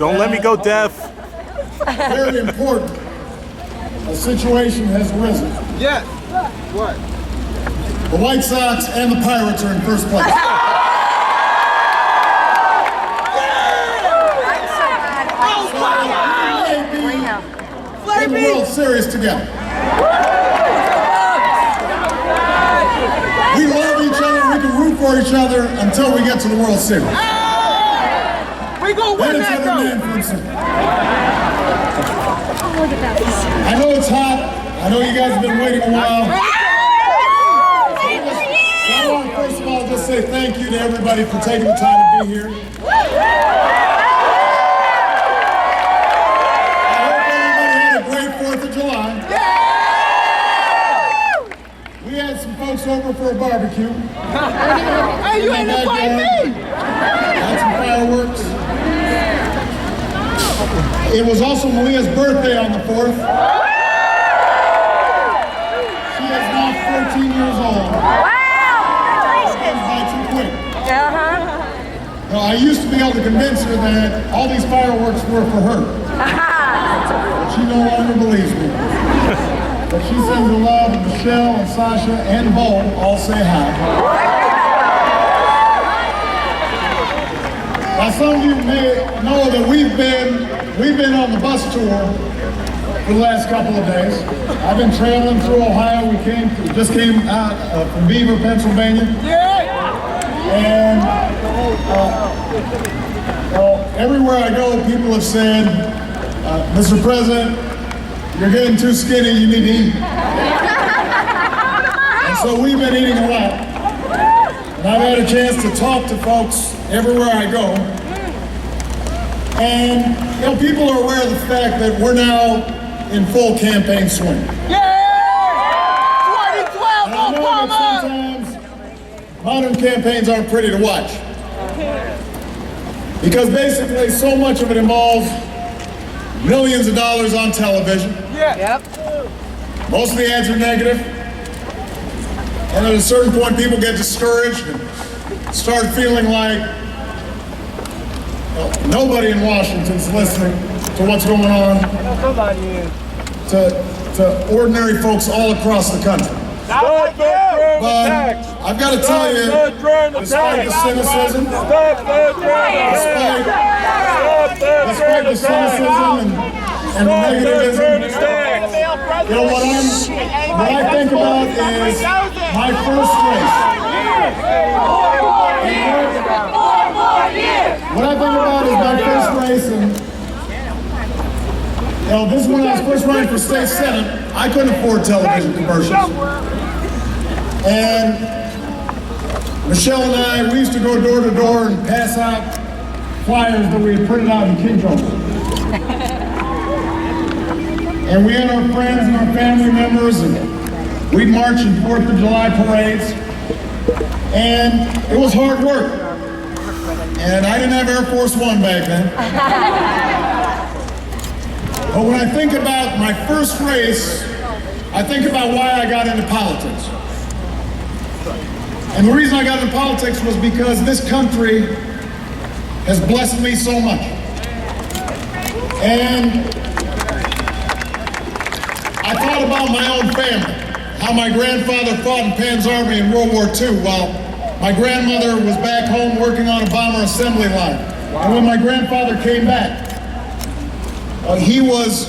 Don't let me go deaf. Very important. A situation has arisen. Yes. What? The White Sox and the Pirates are in first place. In the World Series together. We love each other, we can root for each other until we get to the World Series. We gonna win that though. I know it's hot. I know you guys have been waiting a while. So I want to first of all just say thank you to everybody for taking the time to be here. Over for a barbecue. Hey, you ain't invite me! Had some fireworks. It was also Malia's birthday on the 4th. She is now 14 years old. Wow! By too quick. Well, I used to be able to convince her that all these fireworks were for her. But she no longer believes me. But she sends her love, and Michelle and Sasha and Bo all say hi. Now some of you may know that we've been on the bus tour for the last couple of days. I've been traveling through Ohio. We just came out from Beaver, Pennsylvania. And everywhere I go, people have said, Mr. President, you're getting too skinny, you need to eat. And so we've been eating a lot. And I've had a chance to talk to folks everywhere I go. And people are aware of the fact that we're now in full campaign swing. Yeah! 2012, and I know that sometimes modern campaigns aren't pretty to watch. Because basically so much of it involves millions of dollars on television. Yep. Most of the ads are negative. And at a certain point, people get discouraged and start feeling like nobody in Washington's listening to what's going on to ordinary folks all across the country. But I've got to tell you, despite the cynicism, despite the cynicism and the negativism, what I think about is my first race. What I think about is my first race, and this is when I was first running for state senate. I couldn't afford television commercials. And Michelle and I, we used to go door to door and pass out flyers that we had printed out in Kingdom. And we had our friends and our family members, and we'd march in 4th of July parades. And it was hard work. And I didn't have Air Force One back then. But when I think about my first race, I think about why I got into politics. And the reason I got into politics was because this country has blessed me so much. And I thought about my own family, how my grandfather fought in Pan's Army in World War II while my grandmother was back home working on a bomber assembly line. And when my grandfather came back, he was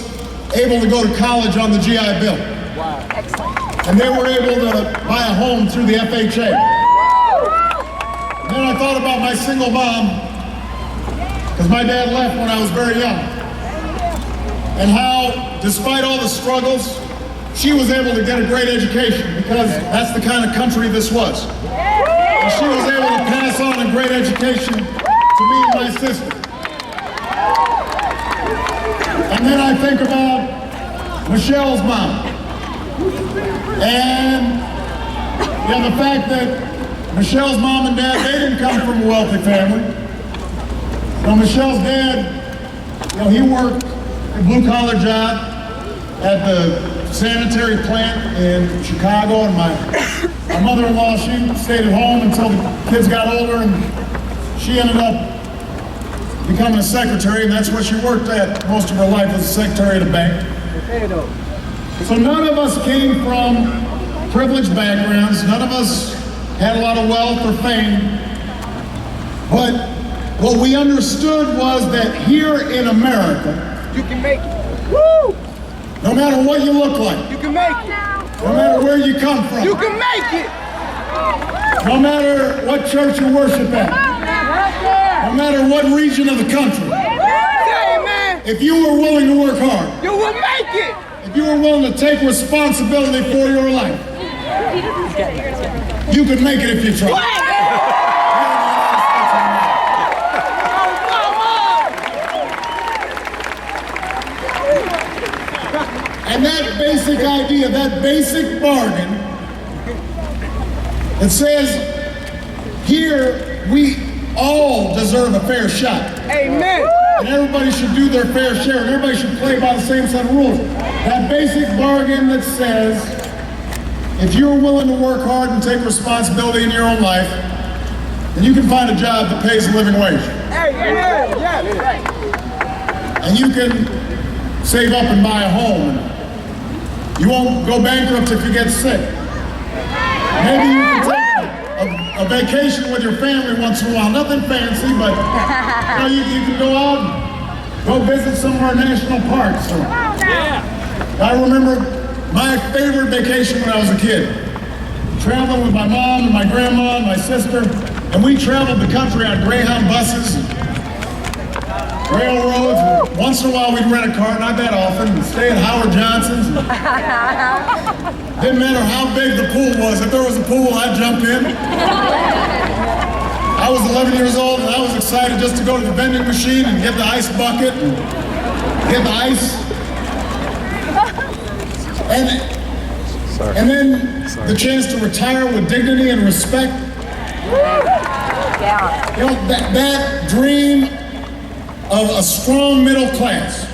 able to go to college on the GI Bill. Wow. Excellent. And they were able to buy a home through the FHA. And then I thought about my single mom, because my dad left when I was very young, and how, despite all the struggles, she was able to get a great education, because that's the kind of country this was. And she was able to pass on a great education to me and my sister. And then I think about Michelle's mom. And the fact that Michelle's mom and dad, they didn't come from a wealthy family. Michelle's dad, he worked a blue-collar job at the sanitary plant in Chicago, and my mother-in-law, she stayed at home until the kids got older, and she ended up becoming a secretary, and that's what she worked at most of her life, as a secretary at a bank. So none of us came from privileged backgrounds. None of us had a lot of wealth or fame. But what we understood was that here in America, you can make it. Woo! No matter what you look like, you can make it. No matter where you come from, you can make it. No matter what church you worship at, no matter what region of the country, if you were willing to work hard, you will make it. If you were willing to take responsibility for your life, you could make it if you tried. And that basic idea, that basic bargain that says here we all deserve a fair shot. Amen. And everybody should do their fair share, and everybody should play by the same set of rules. That basic bargain that says if you're willing to work hard and take responsibility in your own life, then you can find a job that pays a living wage. And you can save up and buy a home. You won't go bankrupt if you get sick. Maybe you can take a vacation with your family once in a while. Nothing fancy, but you can go out and go visit some of our national parks. So, I remember my favorite vacation when I was a kid. Traveling with my mom and my grandma and my sister. And we traveled the country on Greyhound buses, railroads. Once in a while we'd rent a car, not that often, and stay at Howard Johnson's. Didn't matter how big the pool was. If there was a pool, I'd jump in. I was 11 years old and I was excited just to go to the vending machine and get the ice bucket and get the ice. And then the chance to retire with dignity and respect. You know, that dream of a strong middle class.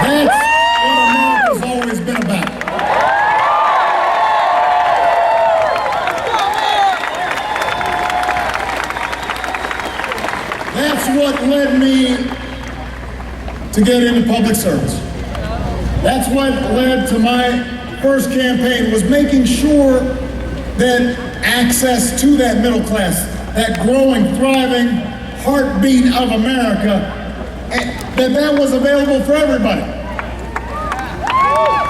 That's what America's always been about. That's what led me to get into public service. That's what led to my first campaign, was making sure that access to that middle class, that growing, thriving heartbeat of America, that was available for everybody.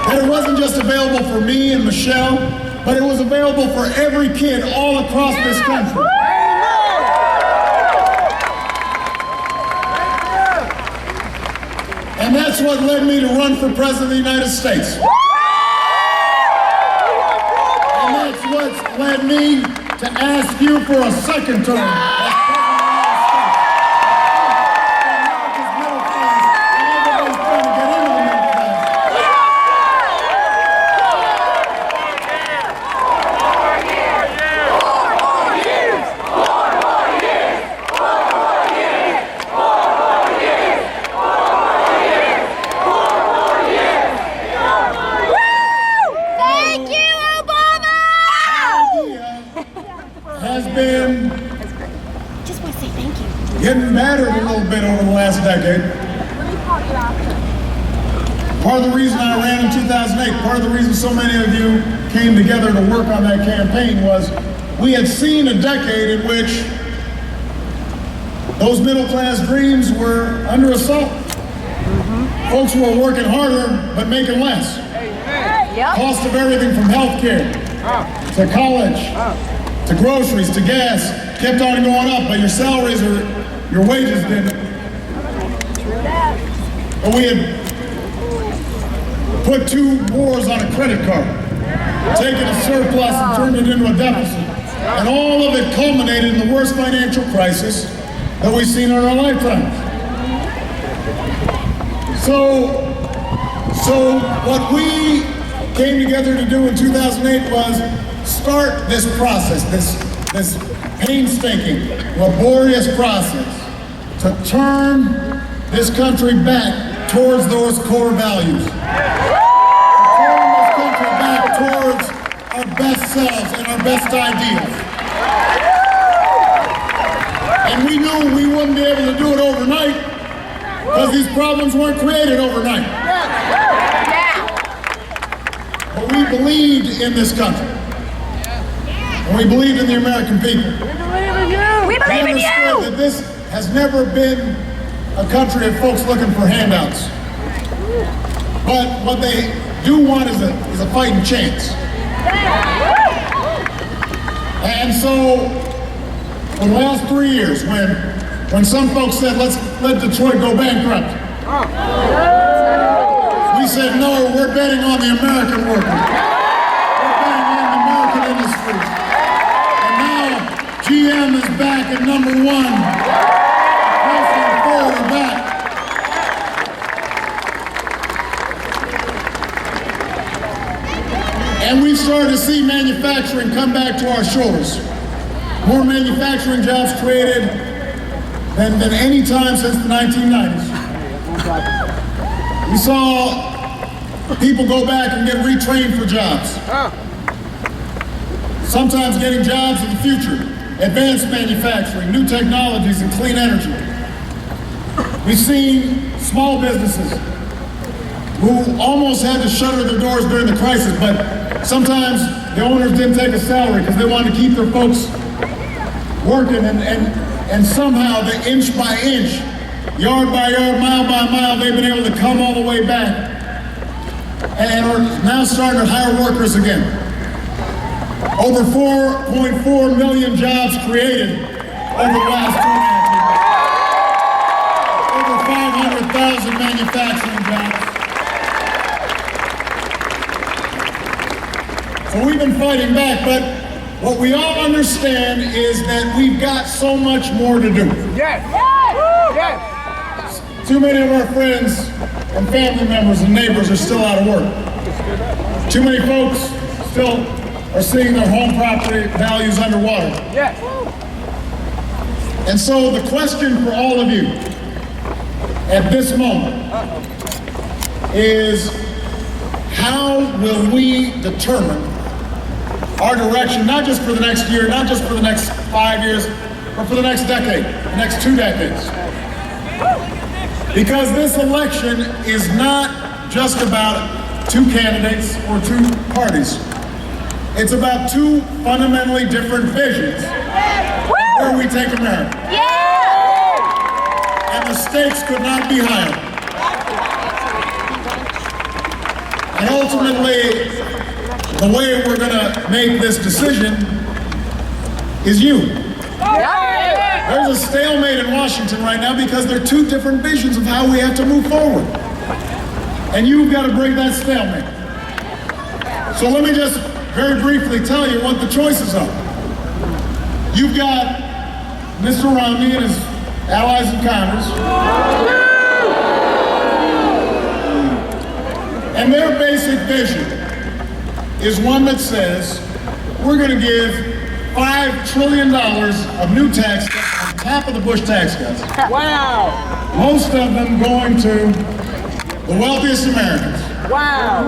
That it wasn't just available for me and Michelle, but it was available for every kid all across this country. And that's what led me to run for President of the United States. And that's what led me to ask you for a second term. Getting battered a little bit over the last decade. Part of the reason I ran in 2008, part of the reason so many of you came together to work on that campaign was we had seen a decade in which those middle class dreams were under assault. Folks were working harder but making less. Cost of everything from health care to college to groceries to gas kept on going up, but your salaries or your wages didn't. But we had put 2 wars on a credit card, taken a surplus and turned it into a deficit. And all of it culminated in the worst financial crisis that we've seen in our lifetimes. So what we came together to do in 2008 was start this process, this painstaking, laborious process to turn this country back towards those core values. To turn this country back towards our best selves and our best ideals. And we knew knew we wouldn't be able to do it overnight because these problems weren't created overnight. But we believed in this country. And we believed in the American people. We believe in you! We understood that this has never been a country of folks looking for handouts. But what they do want is a fighting chance. And so, for the last 3 years, when some folks said, let's let Detroit go bankrupt, we said, no, we're betting on the American worker. We're betting on the American industry. And now, GM is back at number one. Pressing forward back. And we started to see manufacturing come back to our shores. More manufacturing jobs created than any time since the 1990s. We saw people go back and get retrained for jobs. Sometimes getting jobs in the future, advanced manufacturing, new technologies, and clean energy. We've seen small businesses who almost had to shutter their doors during the crisis, but sometimes the owners didn't take a salary because they wanted to keep their folks working, and somehow, the inch by inch, yard by yard, mile by mile, they've been able to come all the way back and are now starting to hire workers again. Over 4.4 million jobs created over the last 2.5 years. Over 500,000 manufacturing jobs. So we've been fighting back, but what we all understand is that we've got so much more to do. Yes! Yes! Too many of our friends and family members and neighbors are still out of work. Too many folks still are seeing their home property values underwater. Yes! And so the question for all of you at this moment is, how will we determine our direction, not just for the next year, not just for the next 5 years, but for the next decade, the next 2 decades? Because this election is not just about 2 candidates or 2 parties. It's about 2 fundamentally different visions of where we take America. And the stakes could not be higher. And ultimately, the way we're going to make this decision is you. There's a stalemate in Washington right now because there are 2 different visions of how we have to move forward. And you've got to break that stalemate. So let me just very briefly tell you what the choices are. You've got Mr. Romney and his allies in Congress. And their basic vision is one that says we're going to give $5 trillion of new tax cuts on top of the Bush tax cuts. Wow! Most of them going to the wealthiest Americans. Wow!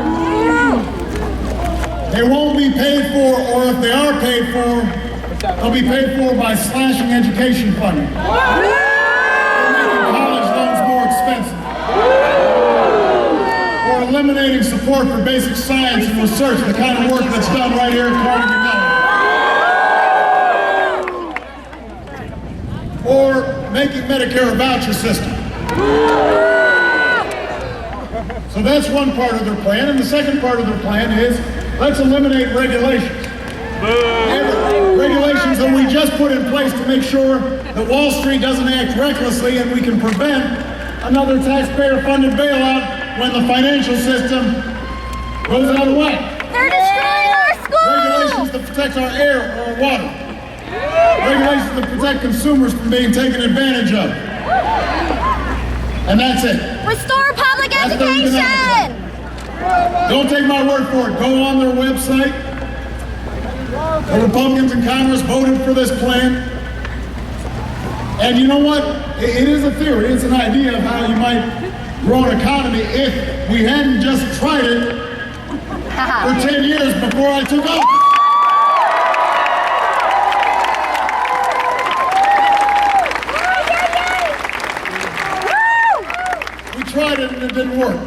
They won't be paid for, or if they are paid for, they'll be paid for by slashing education funding. Making college loans more expensive. Or eliminating support for basic science and research, the kind of work that's done right here at Carnegie Mellon. Or making Medicare a voucher system. So that's one part of their plan. And the second part of their plan is, let's eliminate regulations. Regulations that we just put in place to make sure that Wall Street doesn't act recklessly and we can prevent another taxpayer-funded bailout when the financial system goes out of whack. They're destroying our schools! Regulations that protect our air or our water. Regulations that protect consumers from being taken advantage of. And that's it. Restore public That's education! Don't take my word for it. Go on their website. The Republicans in Congress voted for this plan. And you know what? It is a theory. It's an idea of how you might grow an economy if we hadn't just tried it for 10 years before I took office. didn't work.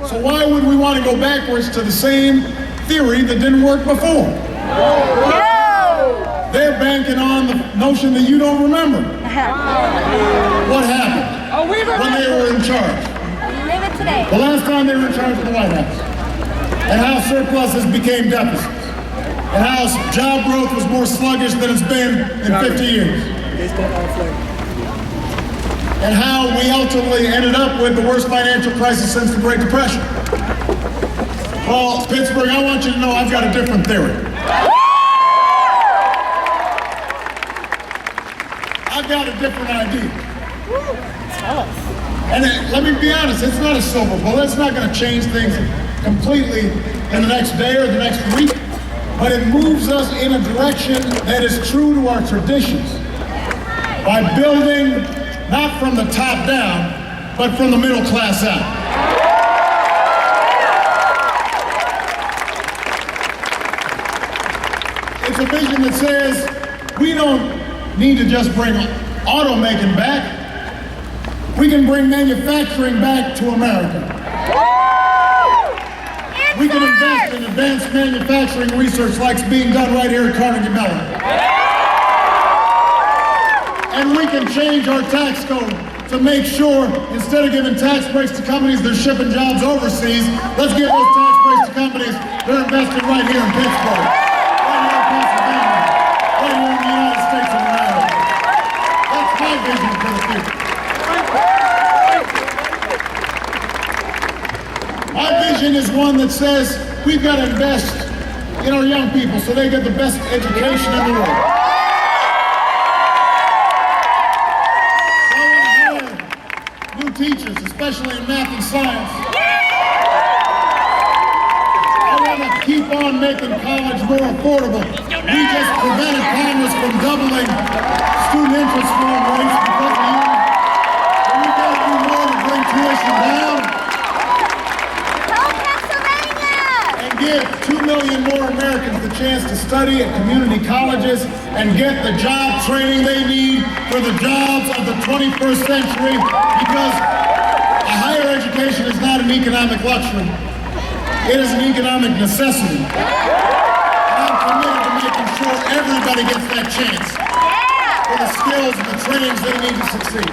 So why would we want to go backwards to the same theory that didn't work before? No! They're banking on the notion that you don't remember what happened when they were in charge. Live it today. The last time they were in charge of the White House. And how surpluses became deficits. And how job growth was more sluggish than it's been in 50 years. And how we ultimately ended up with the worst financial crisis since the Great Depression. Well, Pittsburgh, I want you to know I've got a different theory. I've got a different idea. And let me be honest, it's not a silver bullet. It's not going to change things completely in the next day or the next week. But it moves us in a direction that is true to our traditions. By building not from the top down, but from the middle class out. It's a vision that says we don't need to just bring automaking back. We can bring manufacturing back to America. We can invest in advanced manufacturing research like being done right here at Carnegie Mellon. And we can change our tax code to make sure, instead of giving tax breaks to companies that are shipping jobs overseas, let's give those tax breaks to companies that are invested right here in Pittsburgh, right here in Pennsylvania, right here in the United States of America. That's my vision for the future. My vision is one that says we've got to invest in our young people so they get the best education in the world. Teachers, especially in math and science. I want to keep on making college more affordable. We just prevented Congress from doubling student interest loan rates because of you. And we got to do more to bring tuition down. Go Pennsylvania! And give 2 million more Americans the chance to study at community colleges and get the job training they need for the jobs of the 21st century, because a higher education is not an economic luxury. It is an economic necessity. And I'm committed to making sure everybody gets that chance for the skills and the trainings they need to succeed.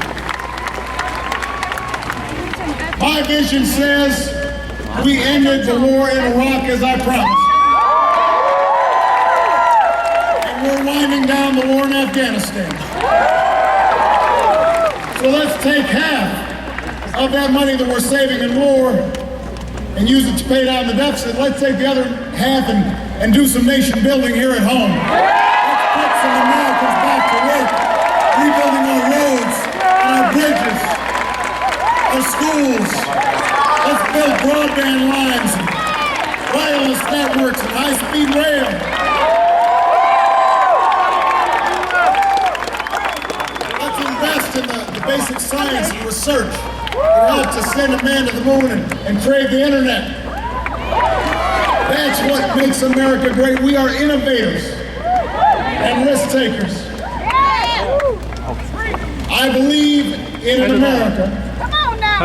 My vision says we ended the war in Iraq as I promised. We're winding down the war in Afghanistan. So let's take half of that money that we're saving in war and use it to pay down the deficit. Let's take the other half and do some nation building here at home. Let's put some Americans back to work, rebuilding our roads and our bridges, our schools. Let's build broadband lines, and wireless networks, and high-speed rail. In the basic science and research that helped to send a man to the moon and create the internet. That's what makes America great. We are innovators and risk takers. I believe in an America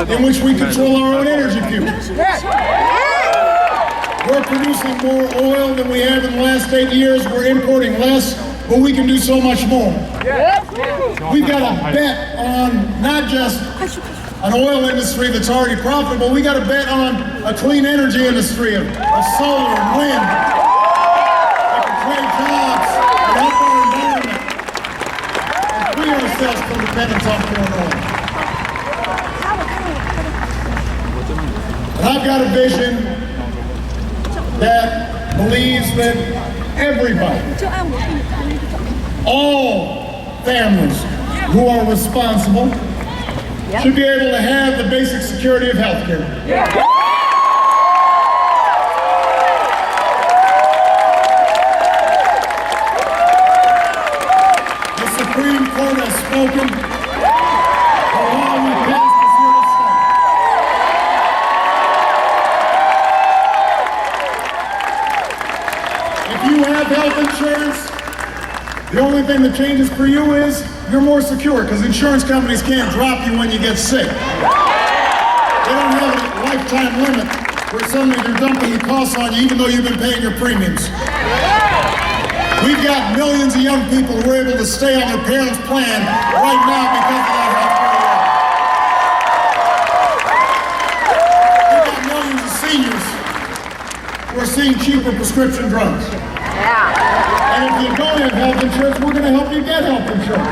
in which we control our own energy future. We're producing more oil than we have in the last 8 years. We're importing less, but we can do so much more. We've got to bet on not just an oil industry that's already profitable. We got to bet on a clean energy industry of solar and wind that can create jobs and help our environment and free ourselves from dependence on foreign oil. And I've got a vision that believes that everybody, all families who are responsible should be able to have the basic security of health care. The Supreme Court has spoken. The law we passed is here to stay. If you have health insurance, the only thing that changes for you is you're more secure, because insurance companies can't drop you when you get sick. They don't have a lifetime limit where suddenly they're dumping the costs on you even though you've been paying your premiums. We've got millions of young people who are able to stay on their parents' plan right now because of that health care. We've got millions of seniors who are seeing cheaper prescription drugs. And if you don't have health insurance, we're going to help you get health insurance.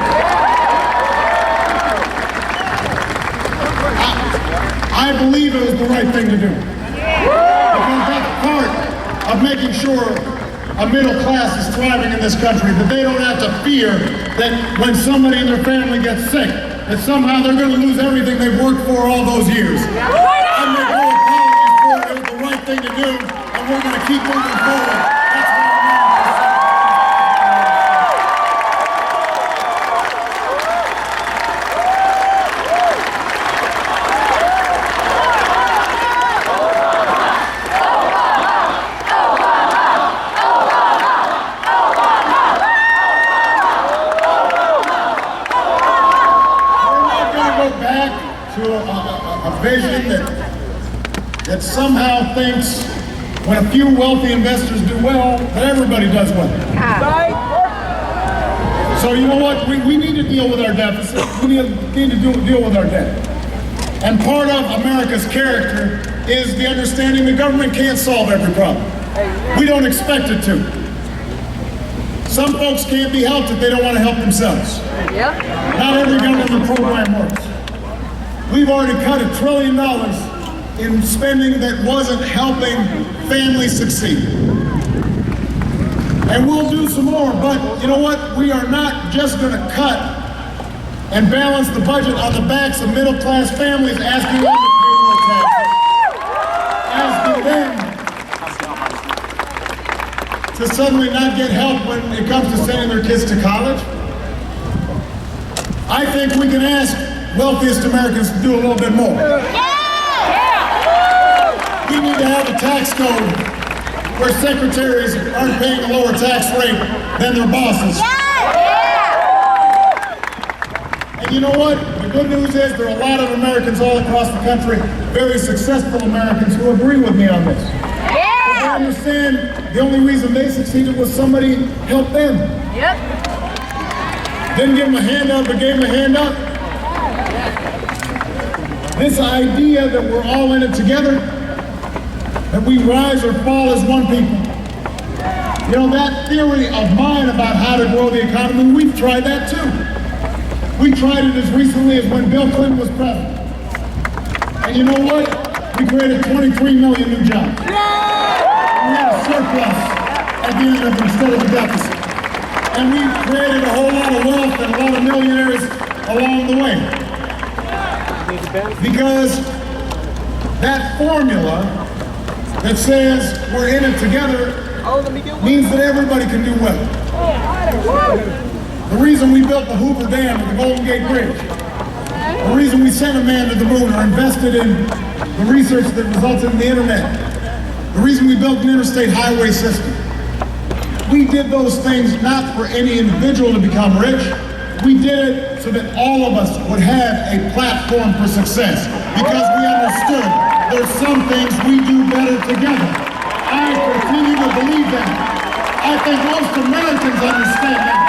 I believe it was the right thing to do. Because that's part of making sure a middle class is thriving in this country, that they don't have to fear that when somebody in their family gets sick, that somehow they're going to lose everything they've worked for all those years. I make no apologies for it. It was the right thing to do, and we're going to keep moving forward. That's what a vision that somehow thinks when a few wealthy investors do well, that everybody does well. So you know what? We need to deal with our deficit. We need to deal with our debt. And part of America's character is the understanding the government can't solve every problem. We don't expect it to. Some folks can't be helped if they don't want to help themselves. Not every government program works. We've already cut $1 trillion in spending that wasn't helping families succeed. And we'll do some more, but you know what? We are not just going to cut and balance the budget on the backs of middle-class families asking them to pay more taxes. Asking them to suddenly not get help when it comes to sending their kids to college. I think we can ask wealthiest Americans to do a little bit more. We need to have a tax code where secretaries aren't paying a lower tax rate than their bosses. And you know what? The good news is there are a lot of Americans all across the country, very successful Americans, who agree with me on this. They understand the only reason they succeeded was somebody helped them. Didn't give them a handout, but gave them a hand up. This idea that we're all in it together, that we rise or fall as one people. You know, that theory of mine about how to grow the economy, we've tried that too. We tried it as recently as when Bill Clinton was president. And you know what? We created 23 million new jobs. We had a surplus at the end of it instead of a deficit. And we created a whole lot of wealth and a lot of millionaires along the way. Because that formula that says we're in it together means that everybody can do well. The reason we built the Hoover Dam and the Golden Gate Bridge, the reason we sent a man to the moon or invested in the research that results in the internet, the reason we built an interstate highway system, we did those things not for any individual to become rich. We did it so that all of us would have a platform for success because we understood there's some things we do better together. I continue to believe that. I think most Americans understand that.